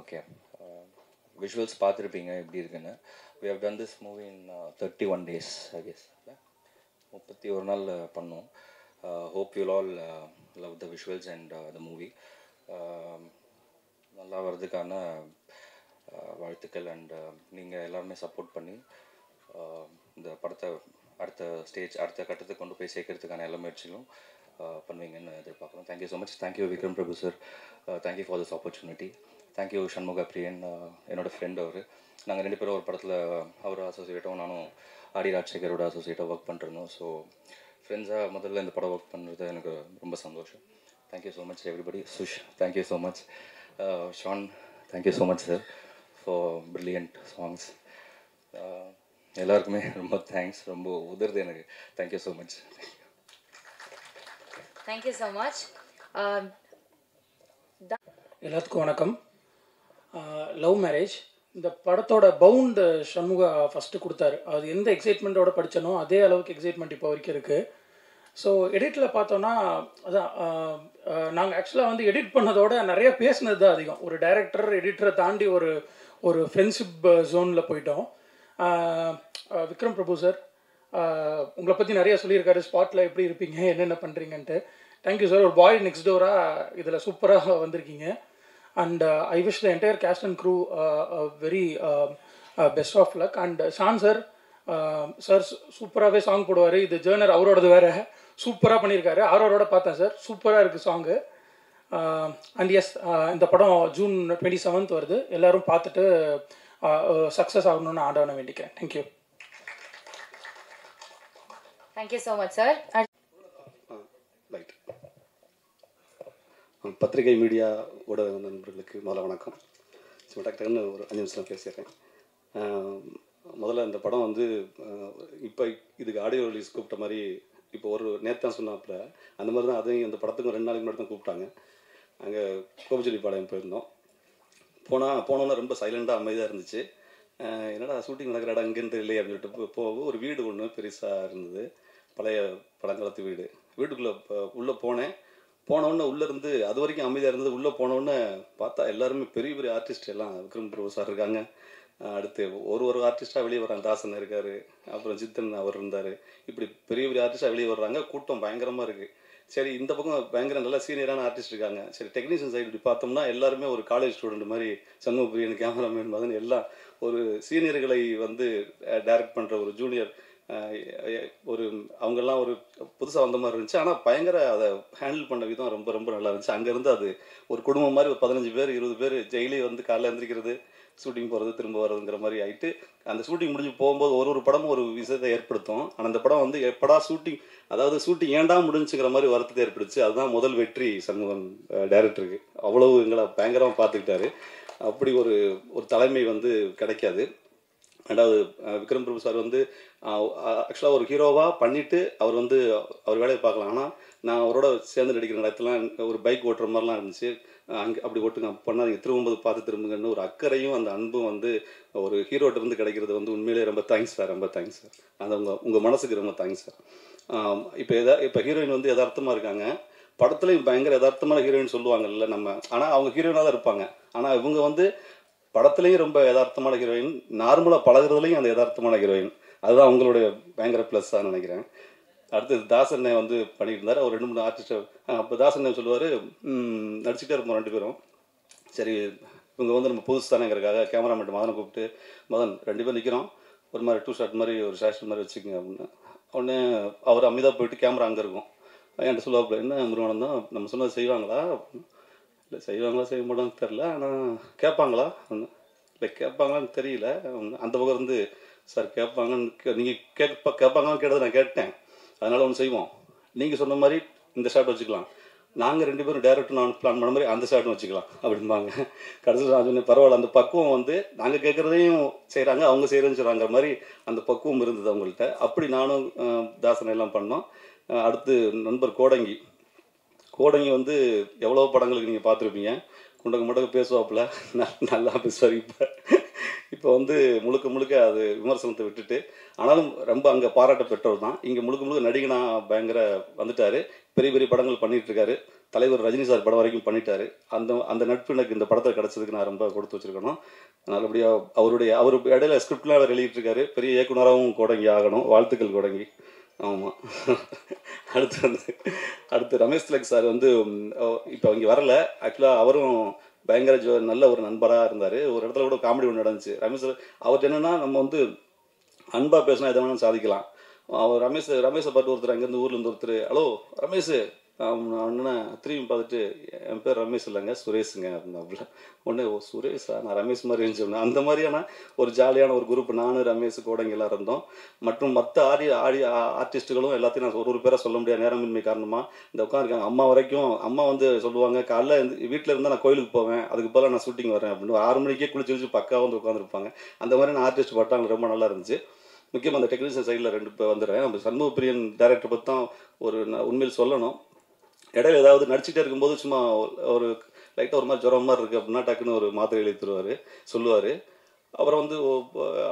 Okay, visuals பார்த்துருப்பீங்க எப்படி இருக்குன்னு. We have done this movie in 31 days, I guess. 31 நாள் பண்ணோம். Hope you'll all love the visuals and the movie. நல்லா வர்றதுக்கான வாழ்த்துக்கள். அண்ட் நீங்கள் எல்லாருமே சப்போர்ட் பண்ணி இந்த படத்தை அடுத்த கட்டத்துக்கு கொண்டு போய் சேர்க்கறதுக்கான எல்லா முயற்சிகளும் பண்ணுவீங்கன்னு எதிர்பார்க்குறோம். Thank you so much. Thank you Vikram Prabhu sir. Thank you for this opportunity. Thank you Shanmuga Priyan, என்னோடய ஃப்ரெண்ட் அவர். நாங்கள் 2 பேரும் ஒரு படத்தில் அவர் அசோசியேட்டாகவும் நானும் ஆடி ராஜசேகரோட அசோசியேட்டாக ஒர்க் பண்ணிருந்தோம். ஸோ ஃப்ரெண்ட்ஸாக முதல்ல இந்த படம் ஒர்க் பண்ணுறது எனக்கு ரொம்ப சந்தோஷம். Thank you so much everybody. Sush, thank you so much. Shaan, thank you so much sir for brilliant songs. எல்லாருக்குமே ரொம்ப தேங்க்ஸ். ரொம்ப உதறுது எனக்கு. Thank you so much. Thank you so much. எல்லாத்துக்கும் வணக்கம். லவ் மேரேஜ் இந்த படத்தோட பவுண்டு சண்முகா ஃபஸ்ட்டு கொடுத்தாரு. அது எந்த எக்ஸைட்மெண்ட்டோட படித்தனோ அதே அளவுக்கு எக்ஸைட்மெண்ட் இப்போ வரைக்கும் இருக்குது. ஸோ எடிட்டில் பார்த்தோன்னா அதான் நாங்கள் ஆக்சுவலாக வந்து எடிட் பண்ணதோட நிறைய பேசினது தான் அதிகம். ஒரு டைரக்டர் எடிட்டரை தாண்டி ஒரு ஃப்ரெண்ட்ஷிப் ஜோனில் போயிட்டோம். விக்ரம் பிரபு சார் உங்களை பற்றி நிறைய சொல்லியிருக்காரு. ஸ்பாட்டில் எப்படி இருப்பீங்க, என்னென்ன பண்ணுறீங்கன்ட்டு. Thank you sir. ஒரு பாய் நெக்ஸ்ட் டோராக இதில் சூப்பராக வந்திருக்கீங்க. And I wish the entire cast and crew very best of luck. And Shaan sir sir சூப்பராகவே சாங் போடுவார். இது ஜேர்னர் அவரோடது வேறு, சூப்பராக பண்ணியிருக்காரு. ஆரோரோட பார்த்தேன் சார், சூப்பராக இருக்குது சாங்கு. அண்ட் எஸ், இந்த படம் ஜூன் 27 வருது. எல்லோரும் பார்த்துட்டு சக்ஸஸ் ஆகணும்னு ஆண்டவனை வேண்டிக்கிறேன். Thank you. Thank you so much sir. Right. பத்திரிகை மீடியா ஊடக நண்பர்களுக்கு முதல்ல வணக்கம். சும்மா டக்குன்னு ஒரு 5 நிமிஷம் பேசிடுறேன். முதல்ல இந்த படம் வந்து இப்போ இதுக்கு ஆடியோ ரிலீஸ் கூப்பிட்ட மாதிரி இப்போ ஒரு நேத்தான் சொன்னாப்புல அந்த மாதிரி தான் அதையும் இந்த படத்துக்கும் 2 நாளைக்கு முன்னாடி தான் கூப்பிட்டாங்க. அங்கே கோபிச்செட்டிப்பாளையம் போயிருந்தோம். போனோன்னா ரொம்ப சைலண்டாக அமைதியாக இருந்துச்சு. என்னடா ஷூட்டிங் நடக்கிற இடம் அங்கேன்னு தெரியலையே அப்படின்னு சொல்லிட்டு போக ஒரு வீடு ஒன்று பெருசாக இருந்தது, பழைய பழங்காலத்து வீடு. வீட்டுக்குள்ளே உள்ளே போனோடனே உள்ளேருந்து அது வரைக்கும் அமைதியாக இருந்தது. உள்ளே போனோடனே பார்த்தா எல்லாருமே பெரிய பெரிய ஆர்டிஸ்ட் எல்லாம் விக்ரம் பிரபு சார் இருக்காங்க. அடுத்து ஒரு ஆர்டிஸ்ட்டாக வெளியே வர்றாங்க. தாசன் இருக்கார், அப்புறம் ஜித்தன் அவர் இருந்தார். இப்படி பெரிய பெரிய ஆர்டிஸ்ட்டாக வெளியே வர்றாங்க. கூட்டம் பயங்கரமாக இருக்குது. சரி, இந்த பக்கம் பயங்கர நல்லா சீனியரான ஆர்டிஸ்ட் இருக்காங்க. சரி, டெக்னீஷியன் சைடு இப்படி பார்த்தோம்னா எல்லாருமே ஒரு காலேஜ் ஸ்டூடெண்ட் மாதிரி, சண்முக பிரியன், கேமராமேன் மாதிரி எல்லாம் ஒரு சீனியர்களை வந்து டைரக்ட் பண்ணுற ஒரு ஜூனியர் அவங்கெல்லாம் ஒரு புதுசாக வந்த மாதிரி இருந்துச்சு. ஆனால் பயங்கர அதை ஹேண்டில் பண்ண விதம் ரொம்ப ரொம்ப நல்லா இருந்துச்சு. அங்கேருந்து அது ஒரு குடும்பம் மாதிரி ஒரு 15 பேர் 20 பேர் டெய்லி வந்து காலைல எழுந்திரிக்கிறது, ஷூட்டிங் போகிறது, திரும்ப வர்றதுங்கிற மாதிரி ஆகிட்டு அந்த ஷூட்டிங் முடிஞ்சு போகும்போது ஒரு படமும் ஒரு விஷயத்தை ஏற்படுத்தும். ஆனால் அந்த படம் வந்து எப்படா ஷூட்டிங் ஏண்டா முடிஞ்சுங்கிற மாதிரி வருத்தத்தை ஏற்படுச்சு. அதுதான் முதல் வெற்றி சண்முகன் டைரக்டருக்கு. அவ்வளவு எங்களை பயங்கரமாக பார்த்துக்கிட்டாரு. அப்படி ஒரு தலைமை வந்து கிடைக்காது. ரெண்டாவது, விக்ரம் பிரபு சார் வந்து ஆக்சுவலாக ஒரு ஹீரோவாக பண்ணிவிட்டு அவர் வேலையை பார்க்கலாம். ஆனால் நான் அவரோட சேர்ந்து நடிக்கிற இடத்துலாம் ஒரு பைக் ஓட்டுற மாதிரிலாம் இருந்துச்சு. அங்கே அப்படி ஓட்டுங்க பண்ணாதீங்க, திரும்பும்போது பார்த்து திரும்புங்கன்னு ஒரு அக்கறையும் அந்த அன்பும் வந்து ஒரு ஹீரோட்ட இருந்து கிடைக்கிறது வந்து உண்மையிலே ரொம்ப தேங்க்ஸ் சார். ரொம்ப தேங்க்ஸ் சார். அந்த உங்கள் மனசுக்கு ரொம்ப தேங்க்ஸ் சார். இப்போ ஹீரோயின் வந்து யதார்த்தமாக இருக்காங்க. படத்துலையும் பயங்கர யதார்த்தமான ஹீரோயின் சொல்லுவாங்கல்ல நம்ம, ஆனால் அவங்க ஹீரோயினாக தான் இருப்பாங்க. ஆனால் இவங்க வந்து படத்துலையும் ரொம்ப யதார்த்தமான ஹீரோயின், நார்மலாக பழகிறதுலையும் அந்த யதார்த்தமான ஹீரோயின். அதுதான் அவங்களுடைய பயங்கர ப்ளஸ்ஸாக நினைக்கிறேன். அடுத்தது தாசனை வந்து பண்ணிட்டு இருந்தார். அவர் 2-3 ஆர்டிஸ்ட்டை அப்போ தாசனை சொல்லுவார், நடிச்சுட்டே இருப்போம் 2 பேரும். சரி, இவங்க வந்து நம்ம புதுசு தானேங்கிறதுக்காக கேமராமேன் மதனை கூப்பிட்டு, மதன் 2 பேர் நிற்கிறோம், ஒரு மாதிரி 2 ஷாட் மாதிரி ஒரு ஷாட் மாதிரி வச்சுக்கோங்க அப்படின்னு. உடனே அவர் அமைதியாக போயிட்டு கேமரா அங்கே இருக்கும். என்கிட்ட சொல்லுவாப்புல, என்ன முருகன் தான் நம்ம சொன்னது செய்வாங்களா? இல்லை செய்வாங்களா செய்ய மாட்டான்னு தெரில, ஆனால் கேட்பாங்களா? இல்லை கேட்பாங்களான்னு தெரியல. அந்த பக்கம் இருந்து சார் கேட்பாங்கன்னு நீங்கள் கேட்பாங்கன்னு கேட்டதை நான் கேட்டேன். அதனால் ஒன்று செய்வோம், நீங்கள் சொன்ன மாதிரி இந்த ஷாட் வச்சுக்கலாம், நாங்கள் 2 பேரும் டேரக்டர் நான் பிளான் பண்ண மாதிரி அந்த ஷாட்டும் வச்சுக்கலாம் அப்படிம்பாங்க. கடைசியில் நான் சொன்னேன், பரவாயில்ல, அந்த பக்குவம் வந்து நாங்கள் கேட்குறதையும் செய்கிறாங்க, அவங்க செய்கிறேன்னு சொல்கிறாங்கிற மாதிரி அந்த பக்குவம் இருந்தது அவங்கள்ட்ட. அப்படி நானும் தாசனை எல்லாம் பண்ணோம். அடுத்து நண்பர் கோடங்கி வந்து எவ்வளோ படங்களுக்கு நீங்கள் பார்த்துருப்பீங்க. முடக்க பேசுவாப்புல, நல்லா பேசுவார். இப்போ வந்து முழுக்க அது விமர்சனத்தை விட்டுட்டு, ஆனாலும் ரொம்ப அங்கே பாராட்ட பெற்றவர் தான். இங்கே முழுக்க நடிகனாக பயங்கர வந்துட்டார். பெரிய பெரிய படங்கள் பண்ணிகிட்ருக்காரு. தலைவர் ரஜினி சார் படம் வரைக்கும் பண்ணிட்டாரு. அந்த அந்த நட்பு எனக்கு இந்த படத்தில் கிடச்சதுக்கு நான் ரொம்ப கொடுத்து வச்சுருக்கணும். நல்லபடியாக அவர் இடையில ஸ்கிரிப்ட்லாம் அவர் எழுதிட்டுருக்காரு. பெரிய இயக்குனராகவும் கோடங்கி ஆகணும். வாழ்த்துக்கள் கோடங்கி. ஆமாம். அடுத்து ரமேஷ் திலக் சார் வந்து இப்போ இங்கே வரல. ஆக்சுவலாக அவரும் பயங்கர நல்ல ஒரு நண்பராக இருந்தார். ஒரு இடத்துல கூட காமெடி ஒன்று நடந்துச்சு. ரமேஷ் அவர்கிட்ட என்னென்னா, நம்ம வந்து அன்பாக பேசினா எதை வேணாலும் சாதிக்கலாம். அவர் ரமேஷை பார்த்து ஒருத்தர் அங்கேருந்து ஊர்லேருந்து ஒருத்தர், ஹலோ ரமேஷ் அண்ணா திரும்பி பார்த்துட்டு, என் பேர் ரமேஷ் இல்லைங்க சுரேஷுங்க அப்படின்னா. உடனே ஓ சுரேஷா, நான் ரமேஷ் மாதிரி இருந்துச்சு. அந்த மாதிரியான ஒரு ஜாலியான ஒரு குரூப் நானும் ரமேஷ் கோடங்கி எல்லாம் இருந்தோம். மற்றும் மற்ற ஆர்டிஸ்ட்டுகளும் எல்லாத்தையும் நான் ஒரு பேராக சொல்ல முடியாது, நேரமின்மை காரணமாக. இந்த உட்காந்துருக்காங்க அம்மா வரைக்கும். அம்மா வந்து சொல்லுவாங்க, காலைல வீட்டில் இருந்தால் நான் கோயிலுக்கு போவேன், அதுக்கு போல நான் ஷூட்டிங் வரேன் அப்படின்னு 6 மணிக்கே குளிச்சு பக்காவாக வந்து உட்காந்துருப்பாங்க. அந்த மாதிரியான ஆர்டிஸ்ட் பட்டாங்க ரொம்ப நல்லா இருந்துச்சு. முக்கியமாக அந்த டெக்னீஷியன் சைடில் 2 பேர் வந்துடுறேன். நம்ம சண்முக பிரியன் டேரக்டர் பற்றி தான் உண்மையில் சொல்லணும். இடையில ஏதாவது நடிச்சுட்டே இருக்கும்போது சும்மா ஒரு லைட்டாக ஒரு மாதிரி ஜுரம் மாதிரி இருக்குது அப்படின்னா டக்குன்னு ஒரு மாத்திரை எழுதி தருவார், சொல்லுவார். அப்புறம் வந்து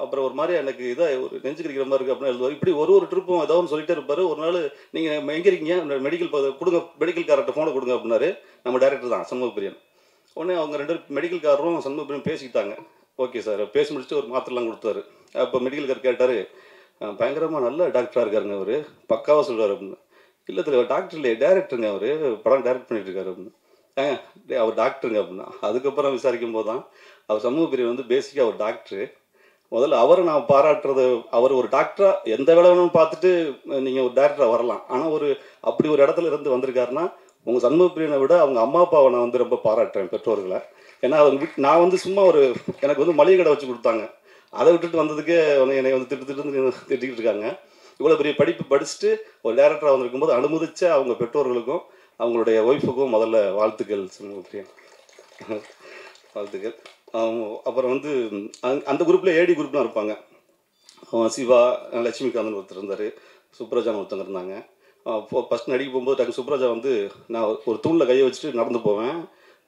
அப்புறம் ஒரு மாதிரி எனக்கு இதாக ஒரு நெஞ்சு கிடைக்கிற மாதிரி இருக்குது அப்படின்னு எழுதுவார். இப்படி ஒரு ட்ரிப்பும் ஏதாவது ஒன்று சொல்லிட்டே இருப்பார். ஒரு நாள் நீங்கள் எங்கே இருக்கீங்க, மெடிக்கல் கொடுங்க, மெடிக்கல் கார்ட்ட ஃபோனை கொடுங்க அப்படின்னாரு. நம்ம டேரக்டர் தான் சண்முக பிரியன். உடனே அவங்க 2 மெடிக்கல் காரரும் சண்முக பிரியன் பேசிக்கிட்டாங்க. ஓகே சார், பேசி முடிச்சுட்டு ஒரு மாத்திரைலாம் கொடுத்தாரு. அப்போ மெடிக்கல் கார் கேட்டார், பயங்கரமாக நல்ல டாக்டராக இருக்காருங்க அவர், பக்காவாக சொல்கிறார் அப்படின்னு. இல்லை தலைவர் டாக்டர் இல்லையே, டேரக்டருங்க அவர், படம் டைரக்ட் பண்ணிட்டு இருக்காரு அப்படின்னு. அவர் டாக்டருங்க அப்படின்னா. அதுக்கப்புறம் விசாரிக்கும் போது தான் அவர் சமூக பிரிவு வந்து பேசிக்காக ஒரு டாக்டரு. முதல்ல அவரை நான் பாராட்டுறது, அவர் ஒரு டாக்டராக எந்த வேலை வேணும்னு பார்த்துட்டு நீங்கள் ஒரு டேரக்டராக வரலாம். ஆனால் அப்படி ஒரு இடத்துல இருந்து வந்திருக்காருன்னா, உங்கள் சண்முக பிரியனை விட அவங்க அம்மா அப்பாவை நான் வந்து ரொம்ப பாராட்டுறேன், பெற்றோர்களை. ஏன்னா அவங்க நான் வந்து சும்மா எனக்கு வந்து மளிகை கடை வச்சு கொடுத்தாங்க. அதை விட்டுட்டு வந்ததுக்கே என்னை வந்து திட்டிக்கிட்டு இருக்காங்க. இவ்வளோ பெரிய படிப்பு படிச்சுட்டு ஒரு டேரக்டராக வந்திருக்கும் போது அனுமதிச்ச அவங்க பெற்றோர்களுக்கும் அவங்களுடைய ஒய்ஃபுக்கும் முதல்ல வாழ்த்துக்கள் சொல்லுங்க. வாழ்த்துக்கள். அப்புறம் வந்து அந்த குரூப்பில் ஏடி குரூப்லாம் இருப்பாங்க. சிவா, லட்சுமிகாந்தன் ஒருத்தர் இருந்தார், சுப்ரஜான்னு ஒருத்தங்க இருந்தாங்க. ஃபஸ்ட் நடிக்க போகும்போது டக்கு சுப்ரஜா வந்து, நான் ஒரு தூணில் கையை வச்சுட்டு நடந்து போவேன்.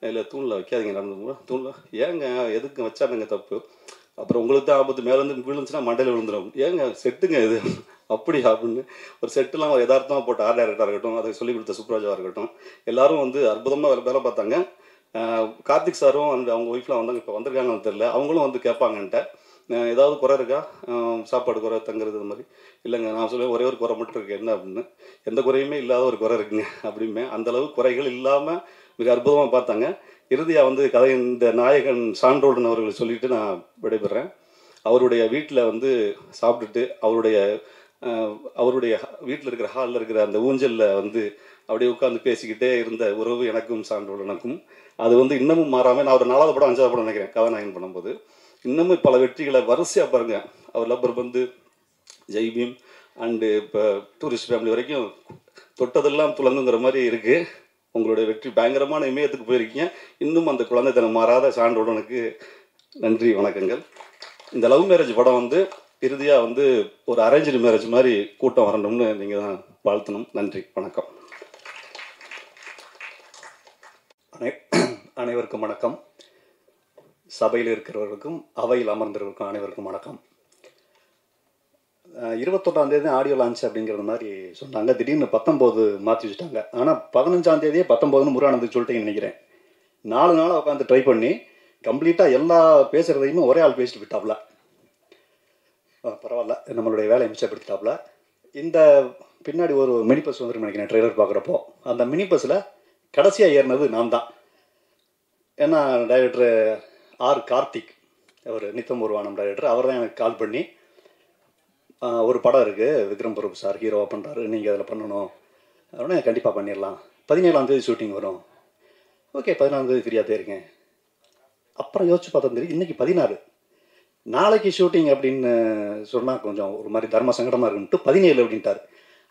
இல்லை தூணில் வைக்காதீங்க, நடந்து போவேன். தூணில் ஏங்க எதுக்கு வச்சானுங்க தப்பு, அப்புறம் உங்களுக்கு தான் ஆபத்து, மேலேருந்து விழுந்துச்சுன்னா மண்டையில் விழுந்துடும், ஏங்க செட்டுங்க இது அப்படி அப்படின்னு ஒரு செட்டுலாம் ஒரு யதார்த்தமாக போட்ட ஆர்ட் டைரக்டராக இருக்கட்டும், அதை சொல்லிக் கொடுத்த சுப்ராஜாவாக இருக்கட்டும், எல்லாரும் வந்து அற்புதமாக வேலை பார்த்தாங்க. கார்த்திக் சாரும் அவங்க ஒய்ஃப்லாம் வந்தாங்க, இப்போ வந்திருக்காங்கன்னு தெரியல, அவங்களும் வந்து கேட்பாங்கன்ட்ட ஏதாவது குறை இருக்கா, சாப்பாடு குறை, தங்குறது, இது மாதிரி. இல்லைங்க, நான் சொல்லுவேன் ஒரே ஒரு குறை மட்டும் இருக்குது என்ன அப்படின்னு. எந்த குறையுமே இல்லாத ஒரு குறை இருக்குங்க அப்படிமே. அந்தளவு குறைகள் இல்லாமல் மிக அற்புதமாக பார்த்தாங்க. இறுதியாக வந்து இந்த நாயகன் சான்றோடன் அவர்கள் சொல்லிவிட்டு நான் விடைபெறேன். அவருடைய வீட்டில் வந்து சாப்பிட்டுட்டு அவருடைய வீட்டில் இருக்கிற ஹாலில் இருக்கிற அந்த ஊஞ்சலில் வந்து அப்படியே உட்காந்து பேசிக்கிட்டே இருந்த உறவு எனக்கும் சான்றோடனுக்கும் அது வந்து இன்னமும் மாறாமல், நான் ஒரு 4வது படம் 5வது படம் நினைக்கிறேன் கதாநாயகன் பண்ணும்போது, இன்னமும் பல வெற்றிகளை வரிசையாக பாருங்கள். அவர் லப்பர் பந்து, ஜெய்பீம் அண்டு இப்போ டூரிஸ்ட் ஃபேமிலி வரைக்கும் தொட்டதெல்லாம் துளங்குங்கிற மாதிரி இருக்குது. உங்களுடைய வெற்றி பயங்கரமான இமயத்துக்கு போயிருக்கீங்க. இன்னும் அந்த குழந்தைத்தனம் மாறாத சான்றோடனுக்கு நன்றி, வணக்கங்கள். இந்த லவ் மேரேஜ் படம் வந்து இறுதியாக வந்து ஒரு அரேஞ்சு மேரேஜ் மாதிரி கூட்டம் வரணும்னு நீங்கள் தான் வாழ்த்தணும். நன்றி, வணக்கம். அனைவருக்கும் வணக்கம். சபையில் இருக்கிறவர்களுக்கும் அவையில் அமர்ந்தவர்களுக்கும் அனைவருக்கும் வணக்கம். 21ஆம் தேதி ஆடியோ லான்ச் அப்படிங்கிற மாதிரி சொன்னாங்க. திடீர்னு 19 மாற்றி வச்சுட்டாங்க. ஆனால் 15ஆம் தேதியே 19ன்னு முருகானந்துக்கு சொல்லிட்டேன்னு நினைக்கிறேன். 4 நாளாக உட்காந்து ட்ரை பண்ணி கம்ப்ளீட்டாக எல்லா பேசுகிறதையுமே ஒரே ஆள் பேசிட்டு விட்டாப்புல. பரவாயில்ல, நம்மளுடைய வேலையை மிச்சப்படுத்திட்டாப்புல. இந்த பின்னாடி ஒரு மினி பஸ் வந்துருக்கு நினைக்கிறேன் ட்ரெய்லர் பார்க்குறப்போ. அந்த மினி பஸ்ஸில் கடைசியாக ஏறினது நான் தான். ஏன்னா டைரக்டர் ஆர் கார்த்திக், அவர் நித்தம் உருவானம் டைரக்டர், அவர் தான் எனக்கு கால் பண்ணி, ஒரு படம் இருக்குது விக்ரம் பிரபு சார் ஹீரோவாக பண்ணுறாரு, நீங்கள் அதில் பண்ணணும் அப்படின்னா கண்டிப்பாக பண்ணிடலாம், 17ஆம் தேதி ஷூட்டிங் வரும். ஓகே, 14ஆம் தேதி ஃப்ரீயாக தான் இருக்கேன். அப்புறம் யோசிச்சு பார்த்தா தெரியும் இன்றைக்கி 16, நாளைக்கு ஷூட்டிங் அப்படின்னு சொன்னால் கொஞ்சம் ஒரு மாதிரி தர்ம சங்கடமாக இருக்குன்ட்டு 17 அப்படின்ட்டார்.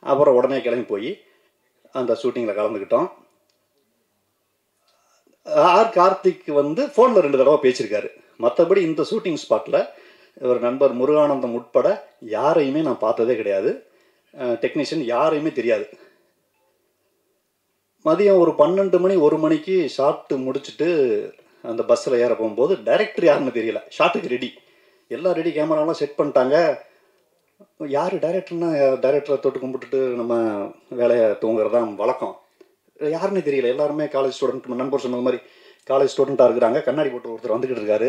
அப்புறம் உடனே கிளம்பி போய் அந்த ஷூட்டிங்கில் கலந்துக்கிட்டோம். ஆர் கார்த்திக் வந்து ஃபோனில் 2 தடவை பேசியிருக்காரு. மற்றபடி இந்த ஷூட்டிங் ஸ்பாட்டில் ஒரு நண்பர் முருகானந்தம் உட்பட யாரையுமே நான் பார்த்ததே கிடையாது. டெக்னீஷியன் யாரையுமே தெரியாது. மதியம் ஒரு 12 மணி 1 மணிக்கு ஷாட்டு முடிச்சுட்டு அந்த பஸ்ஸில் ஏற போகும்போது டைரக்டர் யாருன்னு தெரியல. ஷாட்டுக்கு ரெடி, எல்லாம் ரெடி, கேமராலாம் செட் பண்ணிட்டாங்க. யார் டைரக்டர்னா டைரக்டரை தொட்டு கும்பிட்டுட்டு நம்ம வேலையை தூங்குறது தான் வழக்கம். யாருன்னே தெரியல. எல்லாருமே காலேஜ் ஸ்டூடெண்ட், நண்பர் சொன்ன மாதிரி காலேஜ் ஸ்டூடெண்ட்டாக இருக்கிறாங்க. கண்ணாடி போட்டு ஒருத்தர் வந்துக்கிட்டு இருக்காரு.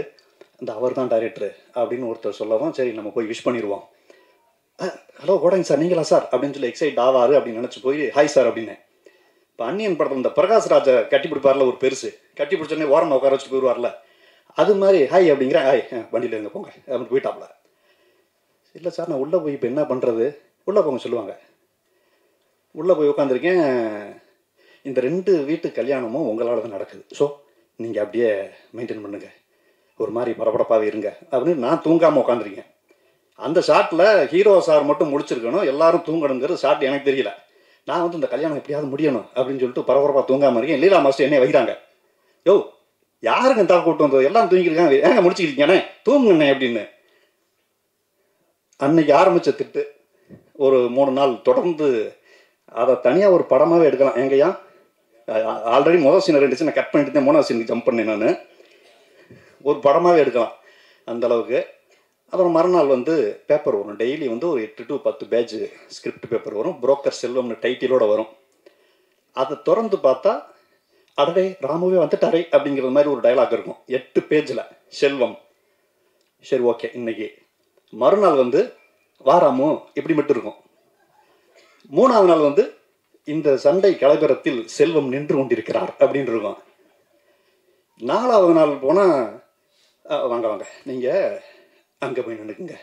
அந்த அவர் தான் டைரக்டர் அப்படின்னு ஒருத்தர் சொல்லவும், சரி நம்ம போய் விஷ் பண்ணிடுவோம். ஹலோ கோடங்க சார், நீங்களா சார் அப்படின்னு சொல்லி எக்ஸைட் ஆவார் அப்படின்னு நினச்சி போய் ஹாய் சார் அப்படின்னு. இப்போ அன்னியன் படத்தில் இந்த பிரகாஷ் ராஜை கட்டி பிடிப்பார்ல ஒரு பெருசு, கட்டி பிடிச்சோடனே ஓரமாக உட்கார வச்சுட்டு போயிடுவார்ல, அது மாதிரி ஹாய் அப்படிங்கிற ஹாய் வண்டியில் எங்கே போங்க அப்படின்னு போயிட்டாப்ல. இல்லை சார் நான் உள்ளே போய் இப்போ என்ன பண்ணுறது, உள்ளே போங்க சொல்லுவாங்க. உள்ளே போய் உட்காந்துருக்கேன். இந்த 2 வீட்டு கல்யாணமும் உங்களால் தான் நடக்குது. ஸோ நீங்கள் அப்படியே மெயின்டைன் பண்ணுங்கள், ஒரு மாதிரி பரபரப்பாகவே இருங்க அப்படின்னு நான் தூங்காமல் உட்காந்துருக்கேன். அந்த ஷாட்டில் ஹீரோ சார் மட்டும் முடிச்சிருக்கணும், எல்லாரும் தூங்கணுங்கிறது ஷாட் எனக்கு தெரியல. நான் வந்து இந்த கல்யாணம் எப்படியாவது முடியணும் அப்படின்னு சொல்லிட்டு பரபரப்பாக தூங்காமல் இருக்கேன். லீலா மாஸ்டர் என்னை வைக்கிறாங்க. யோ யாருங்க தா கூட்டு வந்தது, எல்லாம் தூங்கிருக்காங்க, ஏங்க முடிச்சுக்கிட்டீங்கண்ணே தூங்குங்கண்ணே அப்படின்னு. அன்னைக்கு ஆரம்பித்த திட்டு ஒரு 3 நாள் தொடர்ந்து அதை தனியாக ஒரு படமாகவே எடுக்கலாம். எங்கேயா ஆல்ரெடி முதல் சீன் 2 சீனை கட் பண்ணிட்டு தான் 3வது சீனுக்கு ஜம்ப் பண்ணேன். நான் ஒரு படமாகவே எடுக்கலாம் அந்தளவுக்கு. அப்புறம் மறுநாள் வந்து பேப்பர் வரும். டெய்லி வந்து ஒரு 8 to 10 பேஜ் ஸ்கிரிப்ட் பேப்பர் வரும். புரோக்கர் செல்வம்னு டைட்டிலோடு வரும். அதை திறந்து பார்த்தா அடடே ராமுவே வந்துட்டாரே அப்படிங்கிற மாதிரி ஒரு டைலாக் இருக்கும் 8 பேஜில் செல்வம். சரி ஓகே இன்னைக்கு. மறுநாள் வந்து வாராமோ இப்படி மட்டும் இருக்கும். 3வது நாள் வந்து இந்த சண்டை கலவரத்தில் செல்வம் நின்று கொண்டிருக்கிறார் அப்படின்னு இருக்கும். 4வது நாள் போனால் வாங்க வாங்க நீங்கள் அங்கே போய் நின்றுக்குங்க.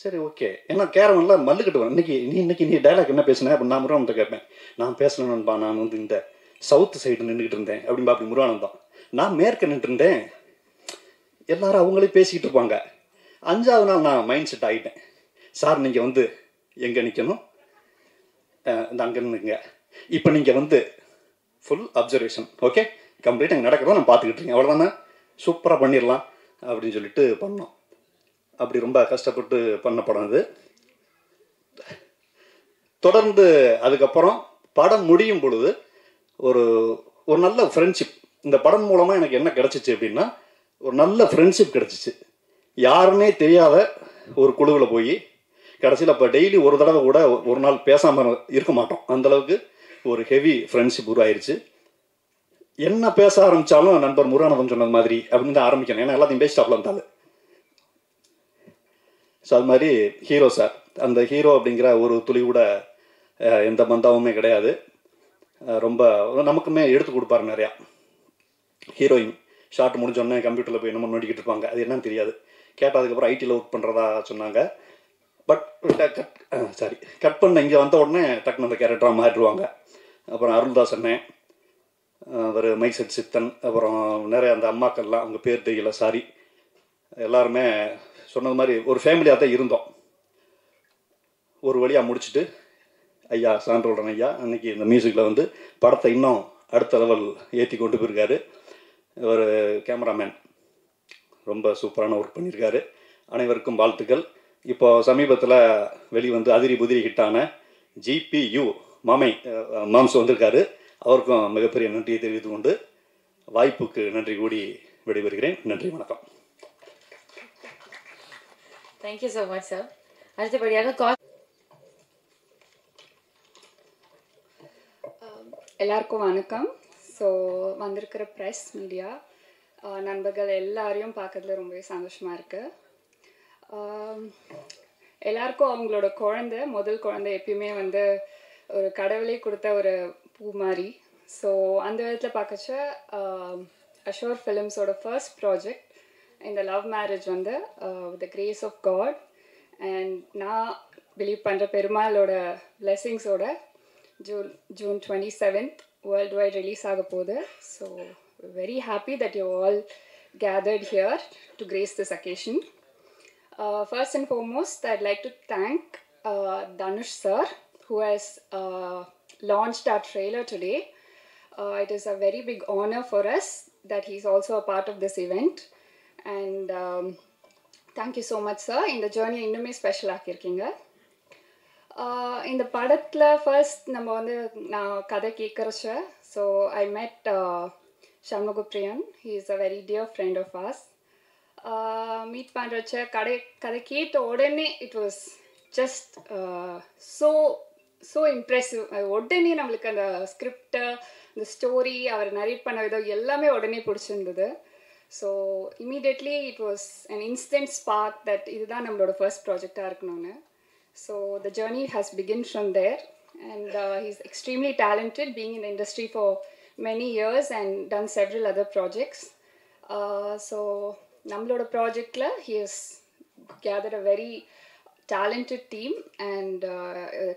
சரி ஓகே. ஏன்னா கேரவன்லாம் மல்லுக்கிட்டுவேன். இன்னைக்கு நீ டைலாக் என்ன பேசுனேன் அப்படின்னு நான் முருகானந்தம் கேட்பேன். நான் பேசணும்பா, நான் வந்து இந்த சவுத்து சைடு நின்றுக்கிட்டு இருந்தேன் அப்படின்பா. அப்படி முருகானந்தம் நான் மேற்க நின்றுருந்தேன். எல்லாரும் அவங்களே பேசிக்கிட்டு இருப்பாங்க. 5வது நாள் நான் மைண்ட் செட் ஆகிட்டேன். சார் நீங்கள் வந்து எங்கே நிற்கணும், இந்த அங்கே நின்றுங்க. இப்போ நீங்கள் வந்து ஃபுல் அப்சர்வேஷன் ஓகே கம்ப்ளீட் அங்கே நடக்கிறத நான் பார்த்துக்கிட்டு இருக்கேன், அவ்வளோதானே, சூப்பராக பண்ணிடலாம் அப்படின்னு சொல்லிட்டு பண்ணோம். அப்படி ரொம்ப கஷ்டப்பட்டு பண்ண படம் அது. தொடர்ந்து அதுக்கப்புறம் படம் முடியும் பொழுது ஒரு ஒரு நல்ல ஃப்ரெண்ட்ஷிப் இந்த படம் மூலமாக எனக்கு என்ன கிடச்சிச்சு அப்படின்னா, ஒரு நல்ல ஃப்ரெண்ட்ஷிப் கிடச்சிச்சு. யாருன்னே தெரியாத ஒரு குழுவில் போய் கடைசியில் இப்போ டெய்லி ஒரு தடவை கூட ஒரு நாள் பேசாமல் இருக்க மாட்டோம். அந்தளவுக்கு ஒரு ஹெவி ஃப்ரெண்ட்ஷிப் உருவாயிருச்சு. என்ன பேச ஆரம்பித்தாலும் நண்பர் முருகானந்தம் சொன்னது மாதிரி அப்படின்னு தான் ஆரம்பிக்கணும். ஏன்னா எல்லாத்தையும் பேசிட்டாப்ல இருந்தாலும். ஸோ அது மாதிரி ஹீரோ சார், அந்த ஹீரோ அப்படிங்கிற ஒரு துளி கூட எந்த பந்தாவுமே கிடையாது. ரொம்ப நமக்குமே எடுத்து கொடுப்பாரு நிறையா. ஹீரோயின் ஷார்ட் முடிஞ்சோடனே கம்ப்யூட்டரில் போய் என்னமோ நோண்டிக்கிட்டு இருப்பாங்க, அது என்னன்னு தெரியாது. கேட்டதுக்கப்புறம் ஐடியில் ஒர்க் பண்ணுறதா சொன்னாங்க. பட் கட் பண்ண இங்கே வந்த உடனே டக்குன்னு அந்த கேரக்டராக மாறிடுவாங்க. அப்புறம் அருள்தாஸ் அண்ணன், அவர் மைசெட் சித்தன், அப்புறம் நிறைய அந்த அம்மாக்கள்லாம் அவங்க பேர் தெரியல சாரி, எல்லாருமே சொன்னது மாதிரி ஒரு ஃபேமிலியாக தான் இருந்தோம். ஒரு வழியாக முடிச்சுட்டு ஐயா சான்றோடன் ஐயா அன்றைக்கி இந்த மியூசிக்கில் வந்து படத்தை இன்னும் அடுத்த லெவல் ஏற்றி கொண்டு போயிருக்காரு. ஒரு கேமராமேன் ரொம்ப சூப்பரான ஒர்க் பண்ணியிருக்காரு. அனைவருக்கும் வாழ்த்துக்கள். இப்போ சமீபத்தில் வெளிவந்து அதிரி புதிரி ஹிட்டான GPU மாம்ஸ் வந்திருக்காரு. அவருக்கும் மிகப்பெரிய நன்றியை தெரிவித்து கொண்டு வாய்ப்புக்கு நன்றி கூடி விடைபெறுகிறேன். நன்றி, வணக்கம். Thank you so much sir. அடுத்தபடியாக எல்லாருக்கும் வணக்கம். ஸோ வந்திருக்கிற ப்ரெஸ் மீடியா நண்பர்கள் எல்லாரையும் பார்க்கறதுல ரொம்பவே சந்தோஷமாக இருக்குது. எல்லாருக்கும் அவங்களோட முதல் குழந்தை எப்பயுமே வந்து ஒரு கடவுளே கொடுத்த ஒரு பூ மாதிரி. ஸோ அந்த விதத்தில் பார்க்கச்ச அஷோர் ஃபிலிம்ஸோட ஃபர்ஸ்ட் ப்ராஜெக்ட் இந்த லவ் மேரேஜ் வந்து with the grace of God and நான் பிலீவ் பண்ணுற பெருமாளோட பிளெஸிங்ஸோட June 27th worldwide release ஆக போகுது. So very happy that you all gathered here to grace this occasion. First and foremost, I'd like to thank Dhanush sir, who has launched our trailer today. It is a very big honor for us that he's also a part of this event. And thank you so much, sir. In the journey, இன்னுமே special ஆக்கியிருக்கீங்க. இந்த படத்தில் first நம்ம வந்து நான் கதை கேட்குறச்ச so I மெட் Shanmugapriyan. He is a very dear friend of ours. Meet பண்ணுறச்ச கதை கேட்ட உடனே it was just so impressive. உடனே நம்மளுக்கு அந்த ஸ்கிரிப்டு, இந்த ஸ்டோரி, அவர் நரேட் பண்ண விதம் எல்லாமே உடனே பிடிச்சிருந்தது. So immediately it was an instant spark that இதுதான் நம்மளோட ஃபர்ஸ்ட் ப்ராஜெக்டாக இருக்கணும்னு. So the journey has begin from there and he's extremely talented, being in industry for many years and done several other projects. So நம்மளோட ப்ராஜெக்டில் he has gathered a very talented team and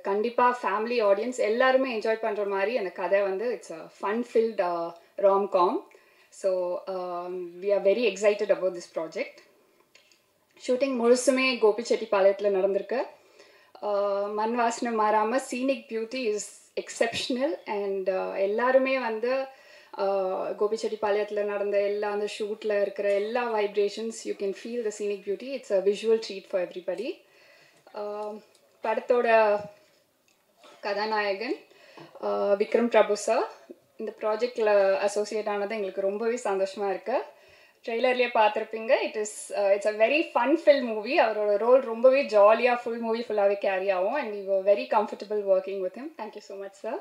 கண்டிப்பாக family audience எல்லாருமே enjoy பண்ணுற மாதிரி அந்த கதை வந்து it's a fun filled rom-com. So we are very excited about this project. Shooting முழுசுமே கோபிச்செட்டிப்பாளையத்தில் நடந்திருக்கு. மண் வாசனை மாறாமல் scenic beauty is exceptional and எல்லாருமே வந்து கோபிச்செட்டிப்பாளையத்தில் நடந்த எல்லா அந்த ஷூட்டில் இருக்கிற எல்லா vibrations you can feel the scenic beauty. It's a visual treat for everybody. படத்தோட கதாநாயகன் விக்ரம் பிரபு சார் இந்த ப்ராஜெக்டில் அசோசியேட் ஆனது எங்களுக்கு ரொம்பவே சந்தோஷமாக இருக்குது. ட்ரெய்லர்லேயே பார்த்துருப்பீங்க. It's a very fun filled movie. அவரோட ரோல் ரொம்பவே ஜாலியாக ஃபுல் மூவி ஃபுல்லாகவே கேரி ஆகும் and we were very comfortable working with him. Thank you so much sir.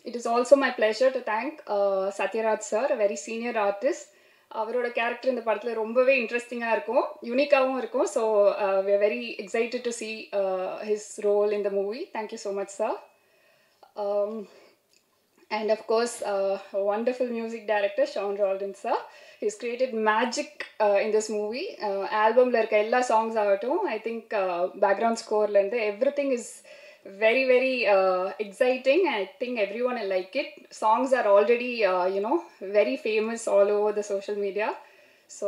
It is also my pleasure to thank Sathyaraj sir, a very senior artist. அவரோட character இந்த படத்தில் ரொம்பவே இன்ட்ரெஸ்டிங்காக இருக்கும், யூனிக்காகவும் இருக்கும். So we are very excited to see his role in the movie. Thank you so much sir. And of course, a wonderful music director, Sean Roldan sir. He's created magic in this movie. Album la irka ella songs avattum, I think background score la irundhu everything is very very exciting. I think everyone will like it. Songs are already very famous all over the social media. So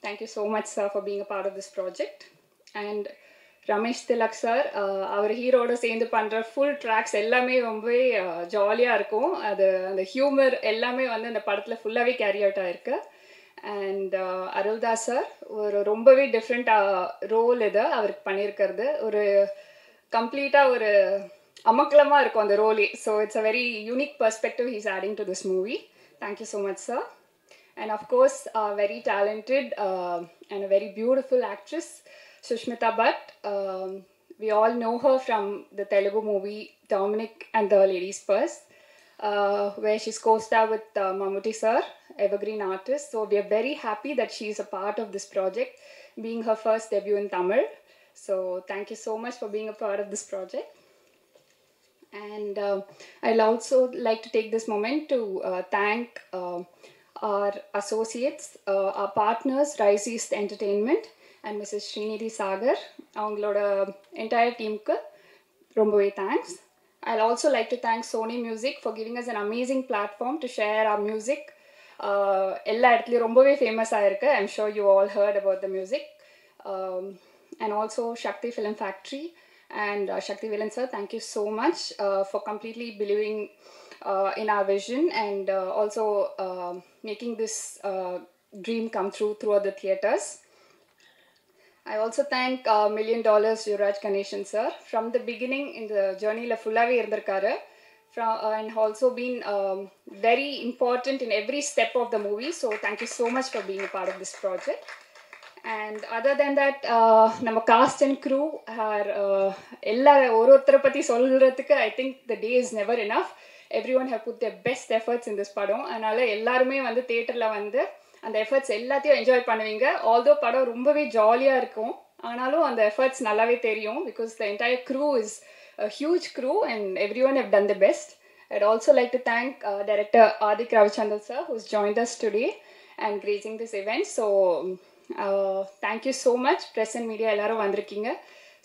thank you so much sir for being a part of this project. And Ramesh Thilak sir, அவர் ஹீரோட சேர்ந்து பண்ணுற full tracks எல்லாமே ரொம்பவே ஜாலியாக இருக்கும். அந்த humour எல்லாமே வந்து அந்த படத்தில் ஃபுல்லாகவே கேரி அவுட் ஆகிருக்கு. அண்ட் அருள்தாஸ் சார் ஒரு ரொம்பவே டிஃப்ரெண்ட் ரோல் இது அவருக்கு பண்ணியிருக்கிறது. ஒரு கம்ப்ளீட்டாக ஒரு அமக்கலமாக இருக்கும் அந்த ரோலே. So it's a very unique perspective he's adding to this movie. Thank you so much sir. And of course, very talented and a very beautiful actress, Sushmita Bhatt. We all know her from the Telugu movie Dominic and the Ladies Purse, where she's co-starred with Mammootty sir, evergreen artist. So we are very happy that she is a part of this project, being her first debut in Tamil. So thank you so much for being a part of this project. And I'll also like to take this moment to thank our associates, our partners, Rise East Entertainment and Mrs. Srinidhi Sagar. அவங்களோட entire teamக்கு ரொம்பவே thanks. I'll also like to thank Sony Music for giving us an amazing platform to share our music. எல்லா இடத்துலையும் ரொம்பவே famous ஆயிருக்கு. I'm sure you all heard about the music. And also Shakti Film Factory and Shakti Villain sir, thank you so much for completely believing in our vision and also making this dream come true throughout the theatres. I also thank $1 million Yuvraj Ganeshan sir. From the beginning in the journey la fullave irundirkaru and also been very important in every step of the movie. So thank you so much for being a part of this project. And other than that, நம்ம cast and crew are எல்லா ஒருத்தரை பற்றி சொல்கிறதுக்கு I think the day is never enough. Everyone have put their best efforts in this படம். அதனால் எல்லாருமே வந்து தேட்டரில் வந்து அந்த எஃபர்ட்ஸ் எல்லாத்தையும் என்ஜாய் பண்ணுவீங்க. ஆல்தோ படம் ரொம்பவே ஜாலியாக இருக்கும், ஆனாலும் அந்த எஃபர்ட்ஸ் நல்லாவே தெரியும். Because the entire crew is a huge crew and everyone have done the best. I'd also like to thank director Adik Ravichandran sir who's joined us today and gracing this event. So thank you so much. Press and media எல்லாரும் வந்திருக்கீங்க.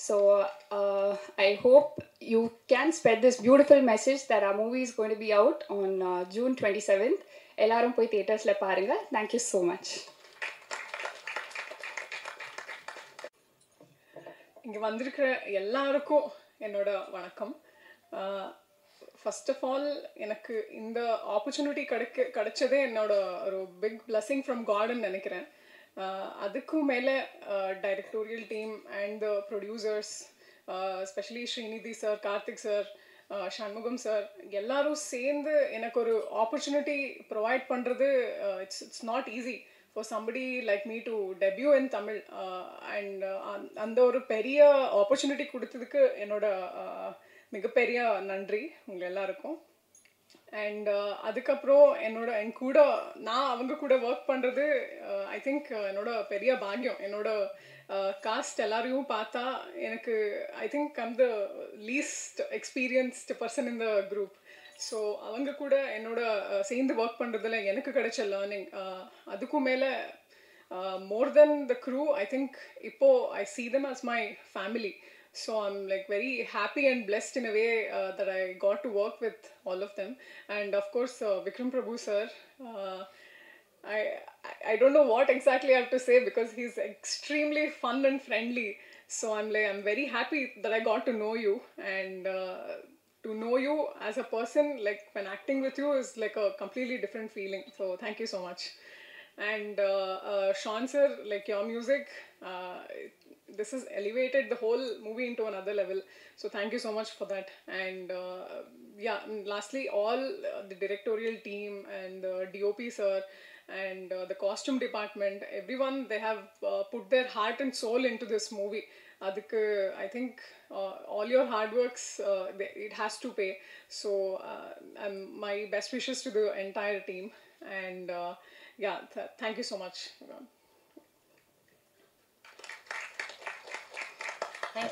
So I hope you can spread this beautiful message that our movie is going to be out on June 27th. எல்லாரும் போய் தியேட்டர்ஸில் பாருங்க. Thank you so much. இங்கே வந்திருக்கிற எல்லாருக்கும் என்னோட வணக்கம். ஃபர்ஸ்ட் ஆஃப் ஆல் எனக்கு இந்த ஆப்பர்ச்சுனிட்டி கிடைச்சதே என்னோட ஒரு பிக் பிளஸிங் ஃப்ரம் காட்னு நினைக்கிறேன். அதுக்கும் மேலே directorial team and the producers, especially Srinidhi sir, Karthik sir, Shanmugam sir, எல்லாரும் சேர்ந்து எனக்கு ஒரு ஆப்பர்ச்சுனிட்டி ப்ரொவைட் பண்ணுறது it's not easy for somebody like me to debut in Tamil and அந்த ஒரு பெரிய ஆப்பர்ச்சுனிட்டி கொடுத்ததுக்கு என்னோட மிகப்பெரிய நன்றி உங்கள் எல்லாருக்கும். அண்ட் அதுக்கப்புறம் என் கூட நான் அவங்க கூட ஒர்க் பண்ணுறது ஐ திங்க் என்னோட பெரிய பாக்கியம். என்னோட காஸ்ட் எல்லாரையும் பார்த்தா எனக்கு I think I'm the least experienced person in the group. So அவங்க கூட என்னோட சேர்ந்து ஒர்க் பண்ணுறதுல எனக்கு கிடைச்ச லேர்னிங் அதுக்கும் மேலே more than the crew, I think I see them as my family. So I'm like very happy and blessed in a way that I got to work with all of them. And of course Vikram Prabhu sir, I don't know what exactly I have to say because he's extremely fun and friendly. So I'm very happy that I got to know you, and to know you as a person, like when acting with you is like a completely different feeling. So thank you so much. And Sean sir, like your music, this has elevated the whole movie into another level. So thank you so much for that. And lastly, all the directorial team and the DOP sir and the costume department, everyone, they have put their heart and soul into this movie. Adukku I think all your hard works, it has to pay. So my best wishes to the entire team. And thank you so much. Thank you.